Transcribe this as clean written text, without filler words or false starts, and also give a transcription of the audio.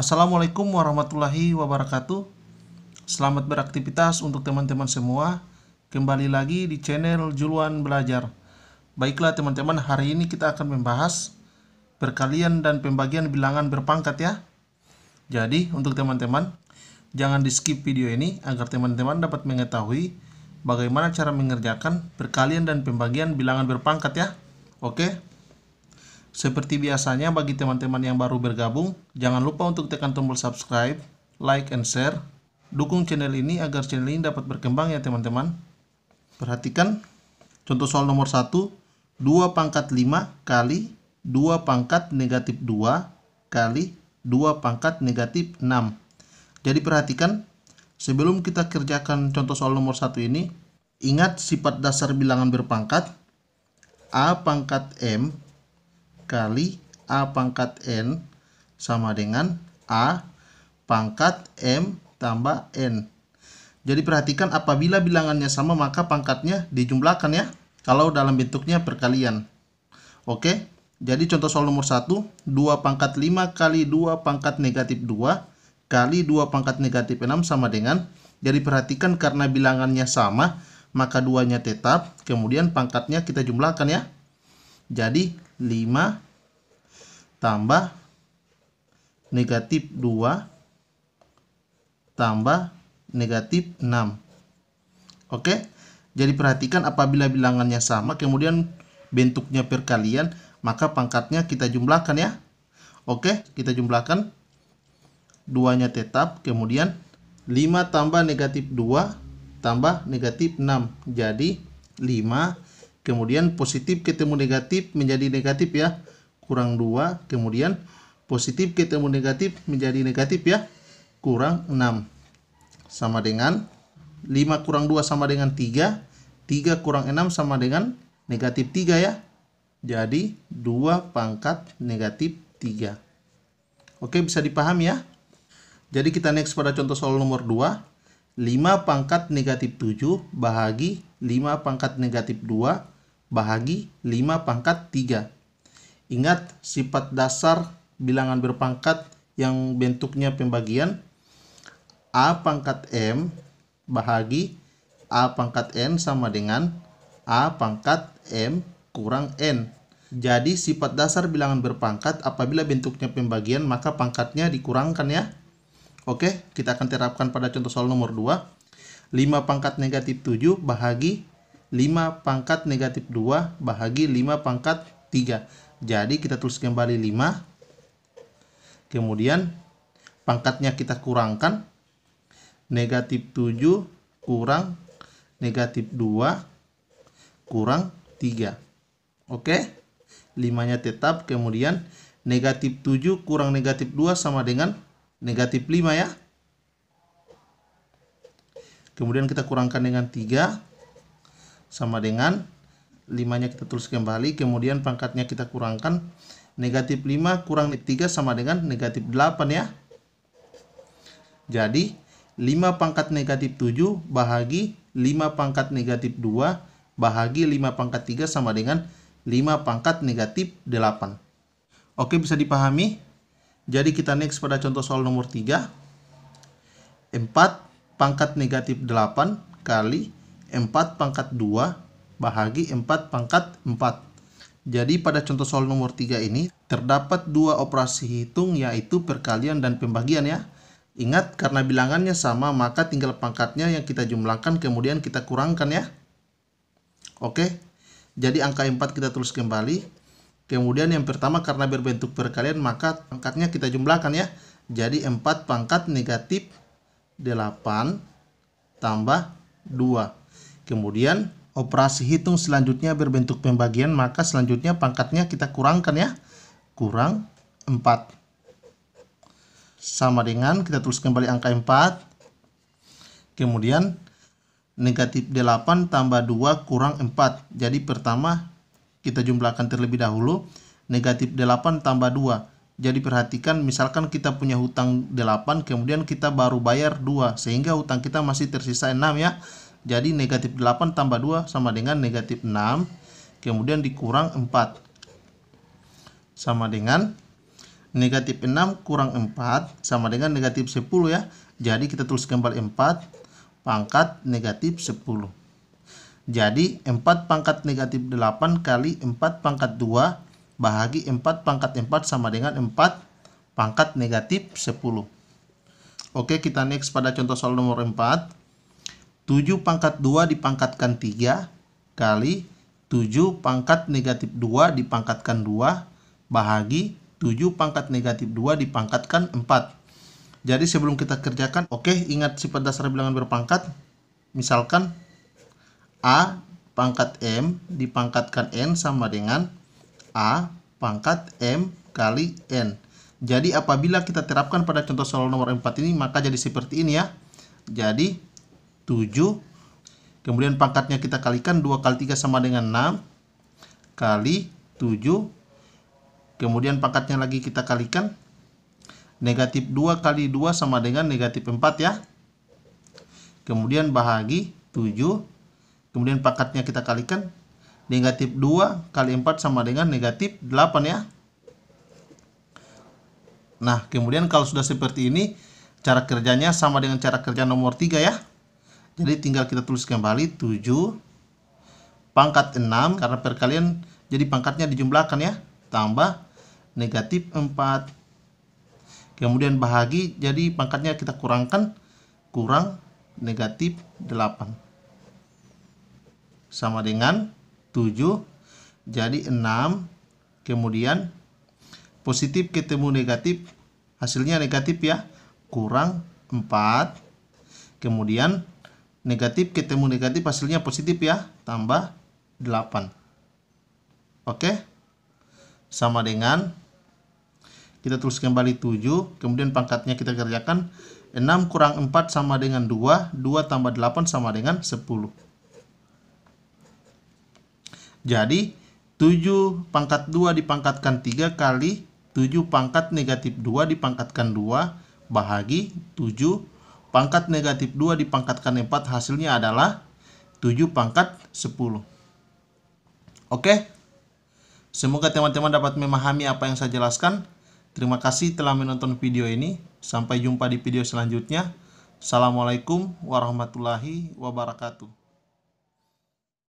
Assalamualaikum warahmatullahi wabarakatuh. Selamat beraktivitas untuk teman-teman semua. Kembali lagi di channel Juluan Belajar. Baiklah teman-teman, hari ini kita akan membahas perkalian dan pembagian bilangan berpangkat ya. Jadi untuk teman-teman, jangan di skip video ini agar teman-teman dapat mengetahui bagaimana cara mengerjakan perkalian dan pembagian bilangan berpangkat ya. Oke. Seperti biasanya, bagi teman-teman yang baru bergabung, jangan lupa untuk tekan tombol subscribe, like, and share. Dukung channel ini agar channel ini dapat berkembang ya teman-teman. Perhatikan contoh soal nomor 1, 2 pangkat 5 kali 2 pangkat negatif 2 kali 2 pangkat negatif 6. Jadi perhatikan, sebelum kita kerjakan contoh soal nomor 1 ini, ingat sifat dasar bilangan berpangkat. A pangkat M kali A pangkat N sama dengan A pangkat M tambah N. Jadi perhatikan, apabila bilangannya sama maka pangkatnya dijumlahkan ya, kalau dalam bentuknya perkalian. Oke, jadi contoh soal nomor 1, 2 pangkat 5 kali 2 pangkat negatif 2 kali 2 pangkat negatif 6 sama dengan, jadi perhatikan karena bilangannya sama maka duanya tetap, kemudian pangkatnya kita jumlahkan ya. Jadi 5 tambah negatif 2 tambah negatif 6. Oke, jadi perhatikan apabila bilangannya sama kemudian bentuknya perkalian maka pangkatnya kita jumlahkan ya. Oke, kita jumlahkan, duanya tetap, kemudian 5 tambah negatif 2 tambah negatif 6, jadi 5, kemudian positif ketemu negatif menjadi negatif ya, kurang 2, kemudian positif ketemu negatif menjadi negatif ya, kurang 6, sama dengan 5 kurang 2 sama dengan 3, 3 kurang 6 sama dengan negatif 3 ya, jadi 2 pangkat negatif 3. Oke, bisa dipahami ya. Jadi kita next pada contoh soal nomor 2, 5 pangkat negatif 7 bahagi 5 pangkat negatif 2 bahagi 5 pangkat 3. Ingat sifat dasar bilangan berpangkat yang bentuknya pembagian. A pangkat M bahagi A pangkat N sama dengan A pangkat M kurang N. Jadi sifat dasar bilangan berpangkat apabila bentuknya pembagian maka pangkatnya dikurangkan ya. Oke, kita akan terapkan pada contoh soal nomor 2. 5 pangkat negatif 7 bahagi 5 pangkat negatif 2 bahagi 5 pangkat 3. Jadi kita tulis kembali 5. Kemudian pangkatnya kita kurangkan. Negatif 7 kurang negatif 2 kurang 3. Oke, 5-nya tetap, kemudian negatif 7 kurang negatif 2 sama dengan negatif 5 ya. Kemudian kita kurangkan dengan 3 sama dengan 5-nya kita tulis kembali, kemudian pangkatnya kita kurangkan. Negatif 5 kurang 3 sama dengan negatif 8 ya. Jadi 5 pangkat negatif 7 bahagi 5 pangkat negatif 2 bahagi 5 pangkat 3 sama dengan 5 pangkat negatif 8. Oke, bisa dipahami. Jadi kita next pada contoh soal nomor 3. 4 pangkat negatif 8 kali 4 pangkat 2 bahagi 4 pangkat 4. Jadi pada contoh soal nomor 3 ini terdapat dua operasi hitung, yaitu perkalian dan pembagian ya. Ingat, karena bilangannya sama maka tinggal pangkatnya yang kita jumlahkan kemudian kita kurangkan ya. Oke, jadi angka 4 kita tulis kembali. Kemudian yang pertama karena berbentuk perkalian maka pangkatnya kita jumlahkan ya. Jadi 4 pangkat negatif 8 tambah 2. Kemudian operasi hitung selanjutnya berbentuk pembagian maka selanjutnya pangkatnya kita kurangkan ya. Kurang 4. Sama dengan kita tulis kembali angka 4. Kemudian negatif 8 tambah 2 kurang 4. Jadi pertama kita jumlahkan terlebih dahulu, negatif 8 tambah 2. Jadi perhatikan, misalkan kita punya hutang 8, kemudian kita baru bayar 2, sehingga hutang kita masih tersisa 6 ya. Jadi negatif 8 tambah 2 sama dengan negatif 6, kemudian dikurang 4. Sama dengan Negatif 6 kurang 4 sama dengan negatif 10 ya. Jadi kita tulis kembali 4 pangkat negatif 10. Jadi 4 pangkat negatif 8 kali 4 pangkat 2 bahagi 4 pangkat 4 sama dengan 4 pangkat negatif 10. Oke, kita next pada contoh soal nomor 4. 7 pangkat 2 dipangkatkan 3 kali 7 pangkat negatif 2 dipangkatkan 2 bahagi 7 pangkat negatif 2 dipangkatkan 4. Jadi sebelum kita kerjakan, oke, ingat sifat dasar bilangan berpangkat. Misalkan A pangkat M dipangkatkan N sama dengan A pangkat M kali N. Jadi apabila kita terapkan pada contoh soal nomor 4 ini, maka jadi seperti ini ya. Jadi 7, kemudian pangkatnya kita kalikan, 2 kali 3 sama dengan 6 kali 7, kemudian pangkatnya lagi kita kalikan, negatif 2 kali 2 sama dengan negatif 4 ya, kemudian bahagi 7, kemudian pangkatnya kita kalikan, negatif 2 kali 4 sama dengan negatif 8 ya. Nah, kemudian kalau sudah seperti ini, cara kerjanya sama dengan cara kerja nomor 3 ya. Jadi tinggal kita tulis kembali 7 pangkat 6 karena perkalian jadi pangkatnya dijumlahkan ya, tambah negatif 4, kemudian bahagi, jadi pangkatnya kita kurangkan, kurang negatif 8 sama dengan 7. Jadi 6, kemudian positif ketemu negatif, hasilnya negatif ya, kurang 4, kemudian negatif ketemu negatif, hasilnya positif ya, tambah 8. Oke, sama dengan, kita tulis kembali 7, kemudian pangkatnya kita kerjakan, 6 kurang 4 sama dengan 2, 2 tambah 8 sama dengan 10. Jadi 7 pangkat 2 dipangkatkan 3 kali 7 pangkat negatif 2 dipangkatkan 2 bahagi 7 pangkat negatif 2 dipangkatkan 4, hasilnya adalah 7 pangkat 10. Oke, semoga teman-teman dapat memahami apa yang saya jelaskan. Terima kasih telah menonton video ini. Sampai jumpa di video selanjutnya. Assalamualaikum warahmatullahi wabarakatuh.